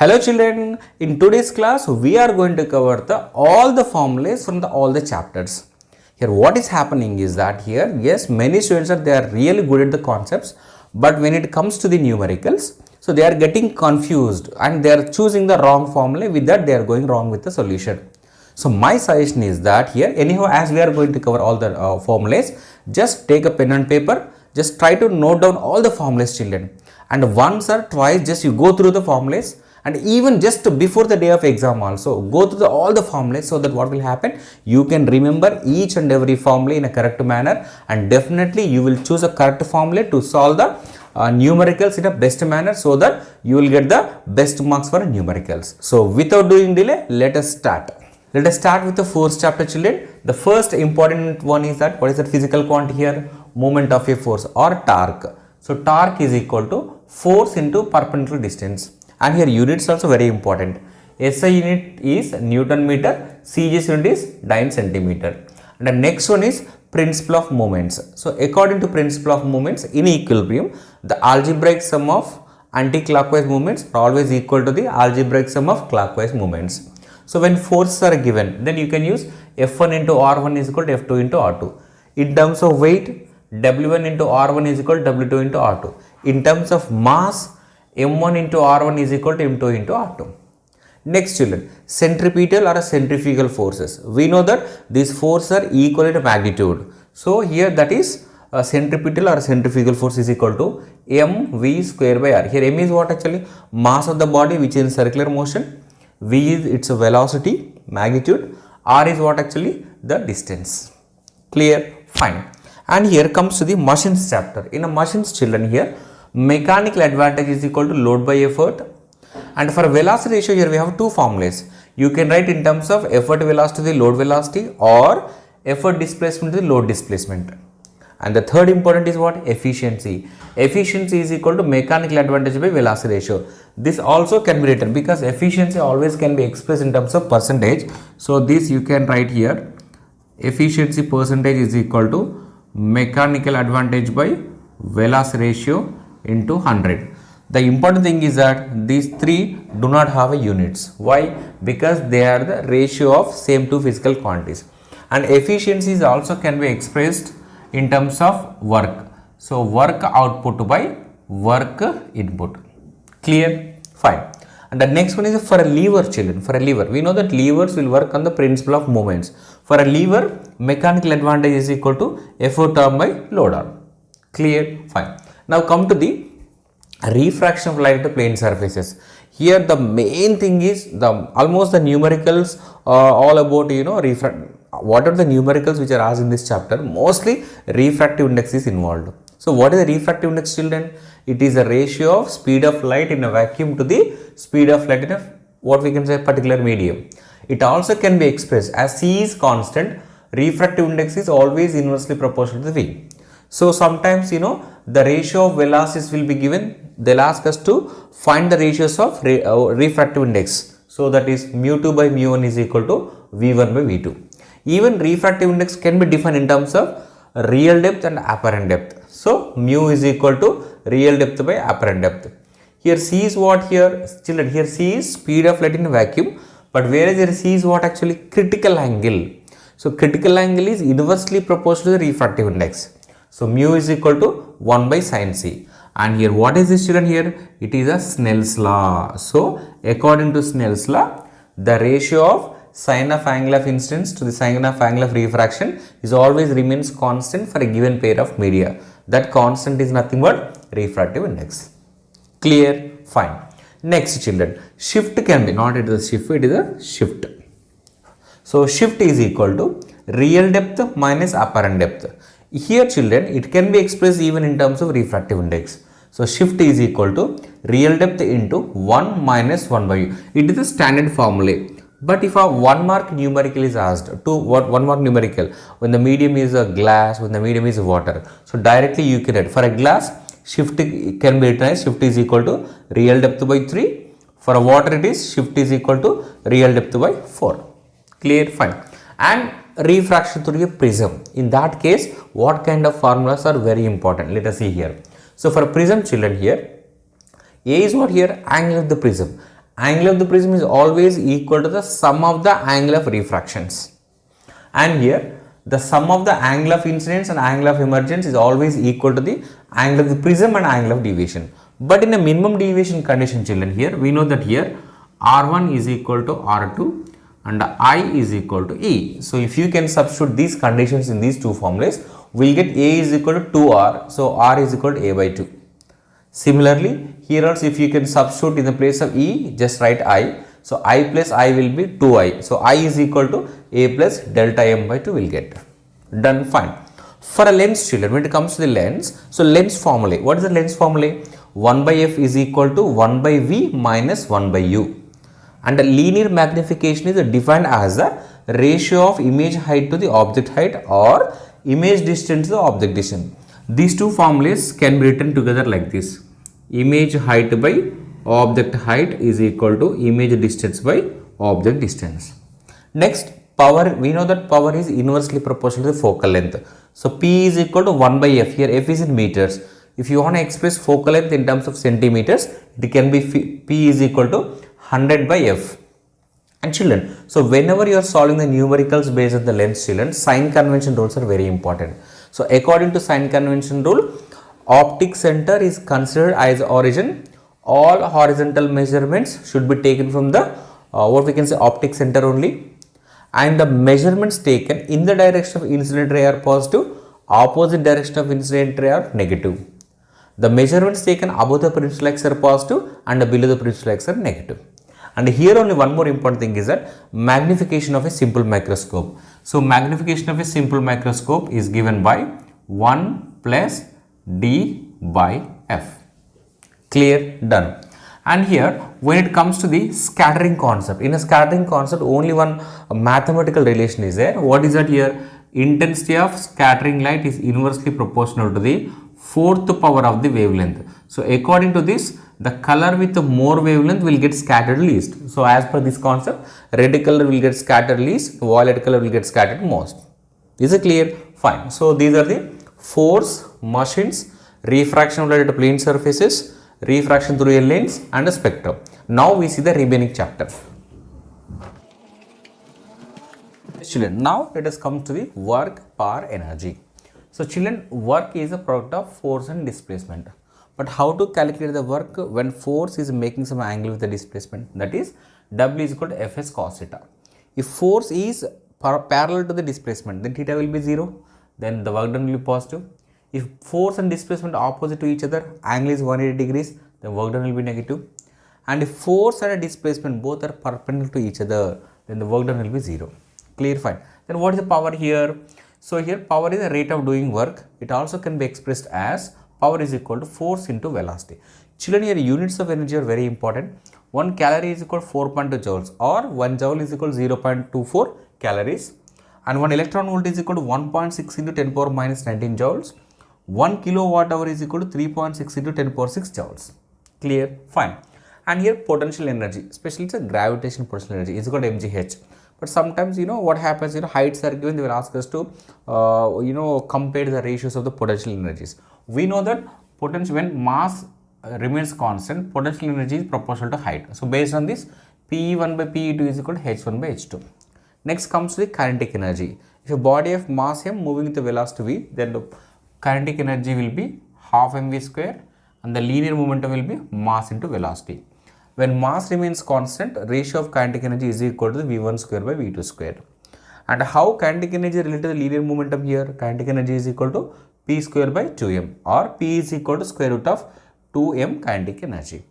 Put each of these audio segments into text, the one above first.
Hello children, in today's class we are going to cover all the formulas from all the chapters. Here what is happening is that here, yes, many students they are really good at the concepts, but when it comes to the numericals, so they are getting confused and they are choosing the wrong formula. With that they are going wrong with the solution. So my suggestion is that here, anyhow, as we are going to cover all the formulas, just take a pen and paper, just try to note down all the formulas children, and once or twice just you go through the formulas. And even just before the day of exam also, go through all the formulas, so that what will happen, you can remember each and every formula in a correct manner, and definitely you will choose a correct formula to solve the numericals in a best manner, so that you will get the best marks for numericals. So without doing delay, let us start. Let us start with the first chapter children. The first important one is that what is the physical quantity here? Moment of a force or torque. So torque is equal to force into perpendicular distance. And here units also very important. SI unit is Newton meter, CGS unit is Dyne centimeter. And the next one is principle of moments. So according to principle of moments in equilibrium, the algebraic sum of anti-clockwise movements are always equal to the algebraic sum of clockwise movements. So when forces are given, then you can use F1 into R1 is equal to F2 into R2. In terms of weight, W1 into R1 is equal to W2 into R2. In terms of mass, M1 into R1 is equal to M2 into R2. Next children, centripetal or centrifugal forces. We know that these forces are equal in magnitude. So here that is a centripetal or centrifugal force is equal to mv square by r. Here m is what actually? Mass of the body which is in circular motion. V is its velocity, magnitude. R is what actually? The distance. Clear? Fine. And here comes to the machines chapter. In a machines children here, mechanical advantage is equal to load by effort, and for velocity ratio here we have two formulas. You can write in terms of effort velocity to the load velocity, or effort displacement to the load displacement. And the third important is what? Efficiency. Efficiency is equal to mechanical advantage by velocity ratio. This also can be written because efficiency always can be expressed in terms of percentage. So this you can write here, efficiency percentage is equal to mechanical advantage by velocity ratio into 100. The important thing is that these three do not have a units. Why? Because they are the ratio of same two physical quantities. And efficiencies also can be expressed in terms of work. So work output by work input. Clear? Fine. And the next one is for a lever children. For a lever, we know that levers will work on the principle of moments. For a lever, mechanical advantage is equal to effort arm by load arm. Clear? Fine. Now come to the refraction of light to plane surfaces. Here the main thing is almost the numericals all about what are the numericals which are asked in this chapter. Mostly refractive index is involved. So what is the refractive index children? It is a ratio of speed of light in a vacuum to the speed of light in a what we can say particular medium. It also can be expressed as C is constant, refractive index is always inversely proportional to the V. So sometimes the ratio of velocities will be given. They'll ask us to find the ratios of refractive index. So that is mu2 by mu1 is equal to v1 by v2. Even refractive index can be defined in terms of real depth and apparent depth. So mu is equal to real depth by apparent depth. Here C is what here? Children, here C is speed of light in a vacuum. But whereas here C is what actually? Critical angle. So critical angle is inversely proportional to the refractive index. So mu is equal to 1 by sin C. And here what is this children here? It is a Snell's law. So according to Snell's law, the ratio of sine of angle of incidence to the sine of angle of refraction is always remains constant for a given pair of media. That constant is nothing but refractive index. Clear? Fine. Next children, shift can be not it is a shift, it is a shift. So shift is equal to real depth minus apparent depth. Here children, it can be expressed even in terms of refractive index. So shift is equal to real depth into 1 minus 1 by u. It is a standard formula. But if a 1 mark numerical is asked, to what 1 mark numerical, when the medium is a glass, when the medium is water. So directly you can write, for a glass, shift can be written as shift is equal to real depth by 3. For a water it is shift is equal to real depth by 4. Clear? Fine. And refraction through a prism. In that case, what kind of formulas are very important? Let us see here. So for prism children here, A is what here? Angle of the prism. Angle of the prism is always equal to the sum of the angle of refractions. And here the sum of the angle of incidence and angle of emergence is always equal to the angle of the prism and angle of deviation. But in a minimum deviation condition, children, here we know that here R1 is equal to R2 and I is equal to E. So if you can substitute these conditions in these two formulas, we'll get A is equal to 2R. So R is equal to A by 2. Similarly, here also if you can substitute in the place of E, just write I. So I plus I will be 2I. So I is equal to A plus delta M by 2 will get. Done, fine. For a lens, children, when it comes to the lens, so lens formula, what is the lens formula? 1 by F is equal to 1 by V minus 1 by U. And the linear magnification is defined as the ratio of image height to the object height or image distance to the object distance. These two formulas can be written together like this. Image height by object height is equal to image distance by object distance. Next, power, we know that power is inversely proportional to the focal length. So P is equal to 1 by F. Here F is in meters. If you want to express focal length in terms of centimeters, it can be P is equal to 100 by F. And children, so whenever you are solving the numericals based on the lens, children, sign convention rules are very important. So according to sign convention rule, optic center is considered as origin. All horizontal measurements should be taken from the what we can say optic center only, and the measurements taken in the direction of incident ray are positive, opposite direction of incident ray are negative. The measurements taken above the principal axis are positive and below the principal axis are negative. And here only one more important thing is that magnification of a simple microscope. So magnification of a simple microscope is given by 1 plus D by F. Clear? Done. And here when it comes to the scattering concept, in a scattering concept only one mathematical relation is there. What is that here? Intensity of scattering light is inversely proportional to the fourth power of the wavelength. So according to this, the color with the more wavelength will get scattered least. So as per this concept, red color will get scattered least, violet color will get scattered most. Is it clear? Fine. So these are the force, machines, refraction related to plane surfaces, refraction through a lens and a spectrum. Now we see the remaining chapter. Children, now let us come to the work per energy. So children, work is a product of force and displacement. But how to calculate the work when force is making some angle with the displacement? That is, W is equal to Fs cos theta. If force is parallel to the displacement, then theta will be 0. Then the work done will be positive. If force and displacement are opposite to each other, angle is 180 degrees, then work done will be negative. And if force and displacement both are perpendicular to each other, then the work done will be 0. Clear? Fine. Then what is the power here? So here power is the rate of doing work. It also can be expressed as power is equal to force into velocity. Children, here units of energy are very important. 1 calorie is equal to 4.2 joules or 1 joule is equal to 0.24 calories. And 1 electron volt is equal to 1.6 into 10 power minus 19 joules. 1 kilowatt hour is equal to 3.6 into 10 power 6 joules. Clear? Fine. And here potential energy, especially it's a gravitational potential energy, is equal to mgh. But sometimes, what happens, heights are given, they will ask us to, compare the ratios of the potential energies. We know that potential, when mass remains constant, potential energy is proportional to height. So based on this, Pe1 by Pe2 is equal to h1 by h2. Next comes to the kinetic energy. If a body of mass m moving with the velocity v, then the kinetic energy will be half mv square and the linear momentum will be mass into velocity. When mass remains constant, ratio of kinetic energy is equal to the v1 square by v2 square. And how kinetic energy related to the linear momentum here? Kinetic energy is equal to p square by 2m, or p is equal to square root of 2m kinetic energy.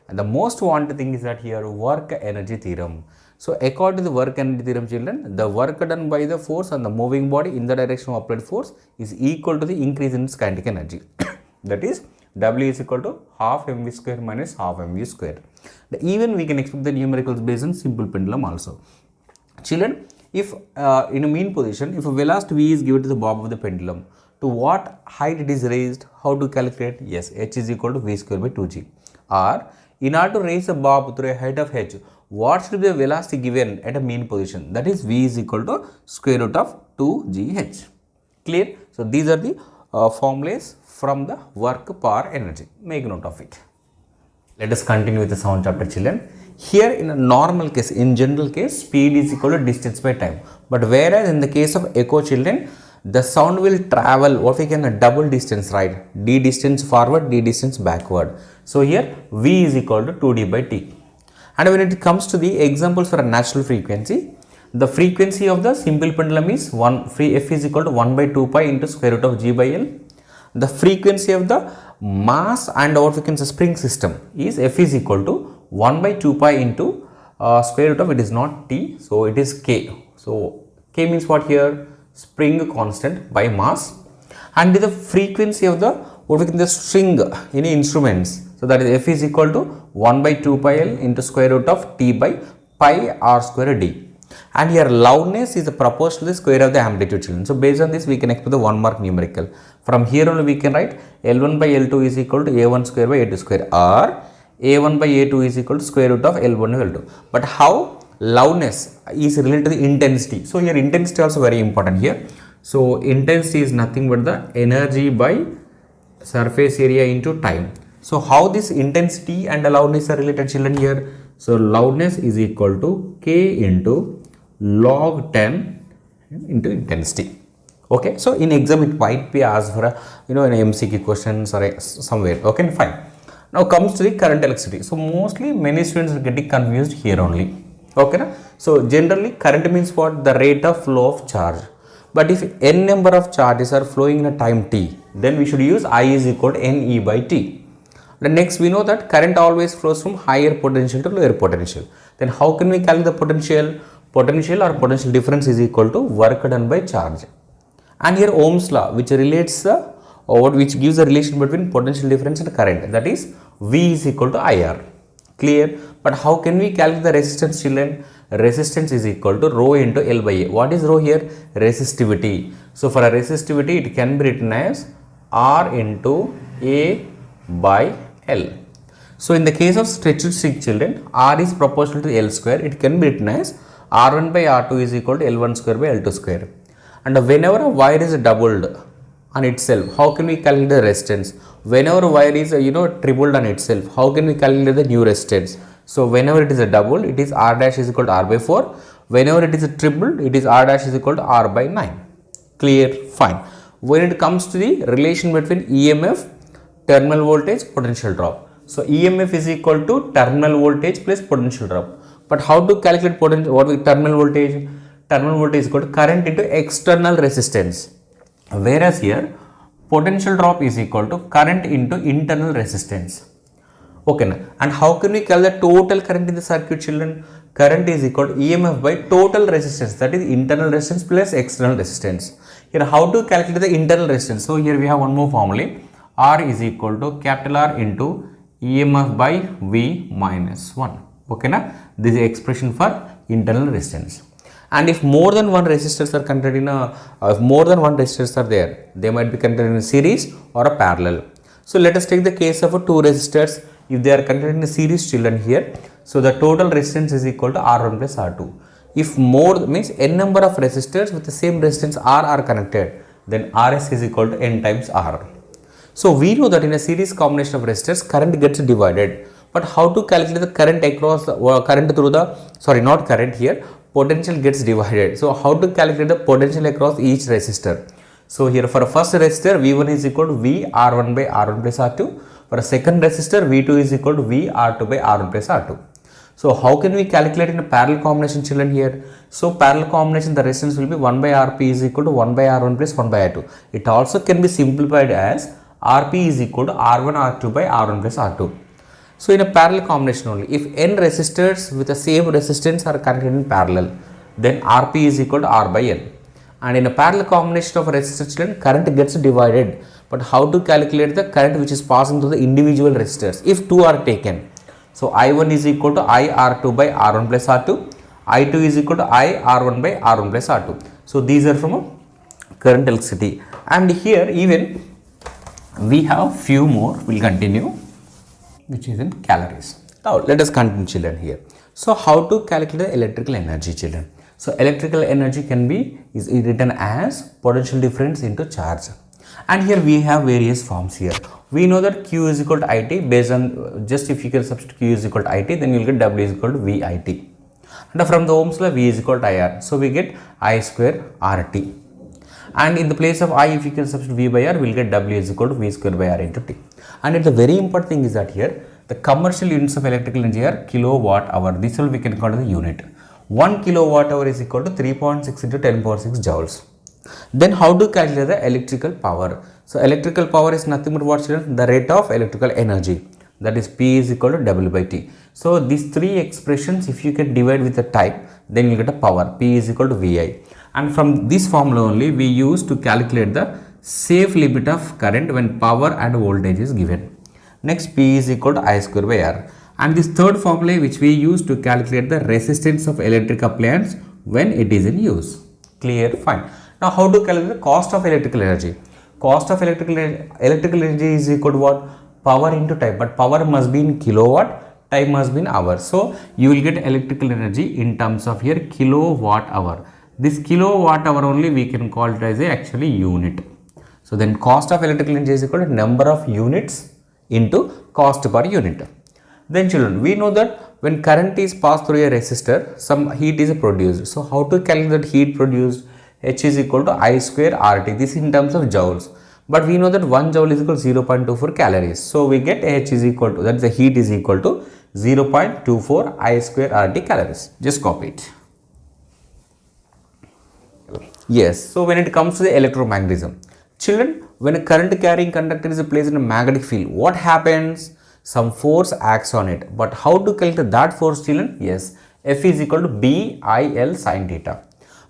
And the most wanted thing is that here work energy theorem. So according to the work energy theorem, children, the work done by the force on the moving body in the direction of applied force is equal to the increase in its kinetic energy. That is, W is equal to half mv square minus half mv square. Even we can expect the numericals based on simple pendulum also. Children, if in a mean position, if a velocity v is given to the bob of the pendulum, to what height it is raised, how to calculate? Yes, h is equal to v square by 2g. Or in order to raise a bob through a height of h, what should be the velocity given at a mean position? That is, v is equal to square root of 2gh. Clear? So these are the formulas from the work per energy. Make note of it. Let us continue with the sound chapter, children. Here in a normal case, in general case, speed is equal to distance by time. But whereas in the case of echo children, the sound will travel what we can a double distance, right? D distance forward, D distance backward. So here V is equal to 2D by T. And when it comes to the examples for a natural frequency, the frequency of the simple pendulum is F is equal to 1 by 2 pi into square root of G by L. The frequency of the mass and what we can say spring system is F is equal to 1 by 2 pi into square root of, it is not T, so it is K. So K means what here? Spring constant by mass. And the frequency of the what we can the string in instruments, so that is F is equal to 1 by 2 pi L into square root of T by pi R square D. And here loudness is proportional to the square of the amplitude children. So based on this we can expect the 1 mark numerical. From here only we can write L1 by L2 is equal to A1 square by A2 square, or A1 by A2 is equal to square root of L1 by L2. But how loudness is related to the intensity? So here intensity also very important here. So intensity is nothing but the energy by surface area into time. So how this intensity and the loudness are related children here? So loudness is equal to K into log 10 into intensity. Okay, so in exam it might be asked for a an MCQ questions or somewhere. Okay, fine. Now comes to the current electricity. So mostly many students are getting confused here only. Okay, na? So generally current means what? The rate of flow of charge. But if n number of charges are flowing in a time t, then we should use I is equal to NE by T. The next we know that current always flows from higher potential to lower potential. Then how can we calculate the potential? Potential or potential difference is equal to work done by charge. And here Ohm's law, which relates which gives a relation between potential difference and current, that is V is equal to IR. Clear? But how can we calculate the resistance children? Resistance is equal to rho into L by A. What is rho here? Resistivity. So for a resistivity it can be written as R into A by L. So in the case of stretched string children, R is proportional to L square. It can be written as R1 by R2 is equal to L1 square by L2 square. And whenever a wire is doubled on itself, how can we calculate the resistance? Whenever a wire is tripled on itself, how can we calculate the new resistance? So whenever it is a double, it is R dash is equal to R by 4. Whenever it is a tripled, it is R dash is equal to R by 9. Clear? Fine. When it comes to the relation between EMF, terminal voltage, potential drop. So EMF is equal to terminal voltage plus potential drop. But how to calculate potential? What is terminal voltage? Terminal voltage is equal to current into external resistance. Whereas here potential drop is equal to current into internal resistance. Okay, and how can we calculate the total current in the circuit children? Current is equal to EMF by total resistance, that is internal resistance plus external resistance. Here how to calculate the internal resistance? So here we have one more formula. R is equal to capital R into EMF by V minus 1. Okay, na? This is expression for internal resistance. And if more than one resistors are contained in if more than one resistors are there, they might be contained in a series or a parallel. So let us take the case of two resistors. If they are contained in a series children here, so the total resistance is equal to R1 plus R2. If more means n number of resistors with the same resistance R are connected, then RS is equal to n times R. So we know that in a series combination of resistors, current gets divided. But how to calculate the current across current through the not current here, potential gets divided. So how to calculate the potential across each resistor? So here for a first resistor, V1 is equal to V R1 by R1 plus R2. For a second resistor, V2 is equal to V R2 by R1 plus R2. So how can we calculate in a parallel combination children here? So parallel combination, the resistance will be 1 by Rp is equal to 1 by R1 plus 1 by R2. It also can be simplified as Rp is equal to R1 R2 by R1 plus R2. So in a parallel combination only, if n resistors with the same resistance are connected in parallel, then Rp is equal to R by N. And in a parallel combination of resistors, current gets divided. But how to calculate the current which is passing through the individual resistors if two are taken? So I1 is equal to I R2 by R1 plus R2. I2 is equal to I R1 by R1 plus R2. So these are from a current electricity. And here even we have few more. We'll continue, which is in calories. Now let us continue children here. So how to calculate the electrical energy children? So electrical energy can be is written as potential difference into charge. And here we have various forms here. We know that Q is equal to IT based on just if you can substitute Q is equal to IT, then you will get W is equal to VIT. And from the Ohm's law, V is equal to IR. So we get I square RT. And in the place of I, if you can substitute V by R, we will get W is equal to V square by R into T. And the very important thing is that here, the commercial units of electrical energy are kilowatt hour. This will we can call the unit. 1 kilowatt hour is equal to 3.6 into 10 power 6 joules. Then how to calculate the electrical power? So electrical power is nothing but what, children? The rate of electrical energy, that is P is equal to W by T. So these three expressions, if you can divide with the type, then you get a power. P is equal to VI. And from this formula only we use to calculate the safe limit of current when power and voltage is given. Next, P is equal to I square by R. And this third formula which we use to calculate the resistance of electric appliance when it is in use. Clear? Fine. Now how to calculate the cost of electrical energy? Cost of electrical energy is equal to what? Power into time. But power must be in kilowatt, time must be in hour. So you will get electrical energy in terms of here kilowatt hour. This kilowatt hour only we can call it as a actually unit. So then cost of electrical energy is equal to number of units into cost per unit. Then children, we know that when current is passed through a resistor, some heat is produced. So how to calculate that heat produced? H is equal to I square RT. This is in terms of joules. But we know that 1 joule is equal to 0.24 calories. So we get H is equal to, that is the heat is equal to 0.24 I square RT calories. Just copy it. Yes. So when it comes to the electromagnetism, children, when a current carrying conductor is placed in a magnetic field, what happens? Some force acts on it. But how to calculate that force, children? Yes. F is equal to BIL sin theta.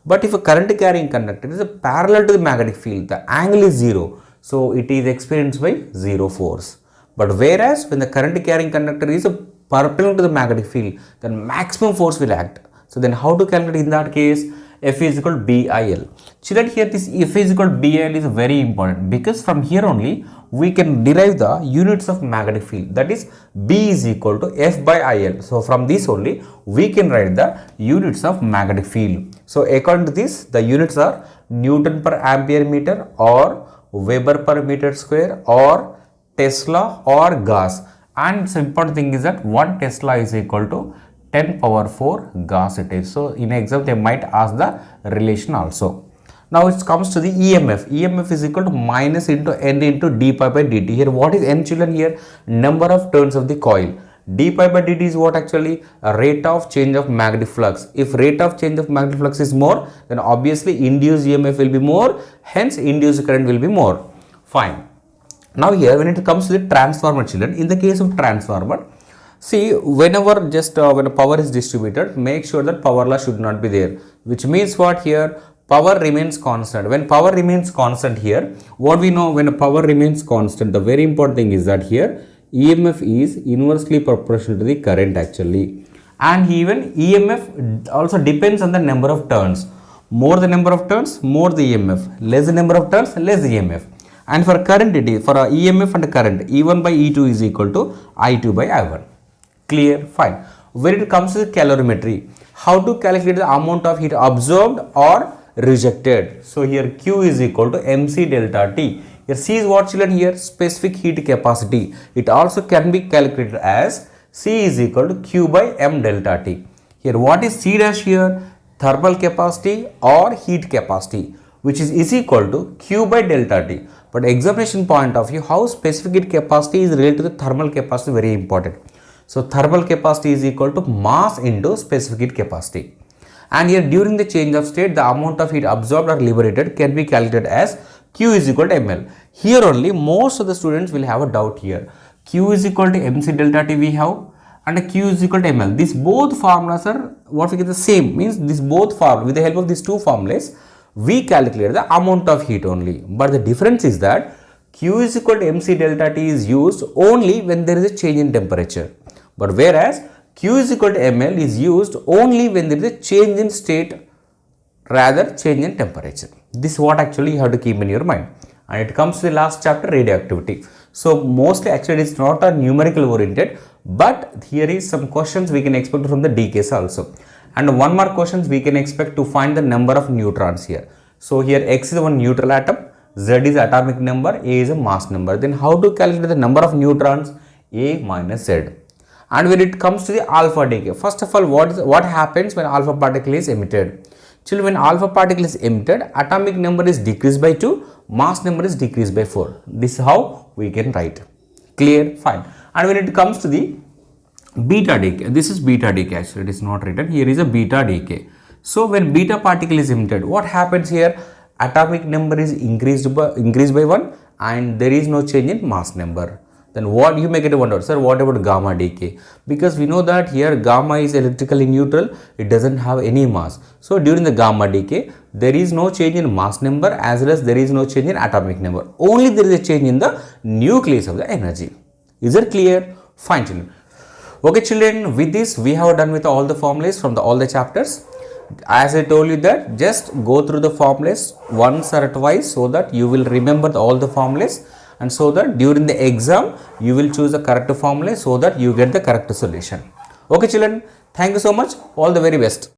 But if a current carrying conductor is parallel to the magnetic field, the angle is 0. So it is experienced by 0 force. But whereas when the current carrying conductor is perpendicular to the magnetic field, then maximum force will act. So then how to calculate in that case? F is equal to BIL. Children, here this F is equal to BIL is very important because from here only we can derive the units of magnetic field, that is B is equal to F by IL. So from this only we can write the units of magnetic field. So according to this, the units are Newton per ampere meter or Weber per meter square or Tesla or Gauss. And the important thing is that 1 Tesla is equal to 10 power 4 Gauss it is. So in exam they might ask the relation also. Now it comes to the EMF. EMF is equal to minus into N into d pi by dt. Here what is N, children? Here number of turns of the coil. D pi by dt is what actually? A rate of change of magnetic flux. If rate of change of magnetic flux is more, then obviously induced EMF will be more, hence induced current will be more. Fine. Now here when it comes to the transformer, children, in the case of transformer, see, whenever just when a power is distributed, make sure that power loss should not be there, which means what here? Power remains constant. When power remains constant here, what we know when a power remains constant, the very important thing is that here EMF is inversely proportional to the current actually. And even EMF also depends on the number of turns. More the number of turns, more the EMF. Less the number of turns, less the EMF. And for current it is, for a EMF and current, E1 by E2 is equal to I2 by I1. Clear? Fine. When it comes to the calorimetry, how to calculate the amount of heat absorbed or rejected? So here Q is equal to MC delta T. Here C is what, children? Here specific heat capacity. It also can be calculated as C is equal to Q by M delta T. Here what is C dash here? Thermal capacity or heat capacity, which is equal to Q by delta T. But examination point of view, how specific heat capacity is related to the thermal capacity, very important. So thermal capacity is equal to mass into specific heat capacity. And here during the change of state, the amount of heat absorbed or liberated can be calculated as Q is equal to ml. Here only most of the students will have a doubt here. Q is equal to MC delta T we have, and Q is equal to ml. These both formulas are what we get the same, means this both formulas, with the help of these two formulas, we calculate the amount of heat only. But the difference is that Q is equal to MC delta T is used only when there is a change in temperature. But whereas Q is equal to ml is used only when there is a change in state, rather change in temperature. This is what actually you have to keep in your mind. And it comes to the last chapter, radioactivity. So mostly actually it's not a numerical oriented, but here is some questions we can expect from the D case also. And one more questions we can expect to find the number of neutrons here. So here X is one neutral atom, Z is atomic number, A is a mass number. Then how to calculate the number of neutrons? A minus Z. And when it comes to the alpha decay, first of all, what happens when alpha particle is emitted? Children, when alpha particle is emitted, atomic number is decreased by 2, mass number is decreased by 4. This is how we can write. Clear? Fine. And when it comes to the beta decay, this is beta decay actually, it is not written, here is a beta decay. So when beta particle is emitted, what happens here? Atomic number is increased by 1 and there is no change in mass number. Then what you may get a wonder, sir, what about gamma decay? Because we know that here gamma is electrically neutral, it doesn't have any mass. So during the gamma decay, there is no change in mass number as well as there is no change in atomic number. Only there is a change in the nucleus of the energy. Is it clear? Fine, children. Okay, children, with this we have done with all the formulas from all the chapters. As I told you that just go through the formulas once or twice so that you will remember all the formulas, and so that during the exam you will choose the correct formula so that you get the correct solution. Okay, children, thank you so much. All the very best.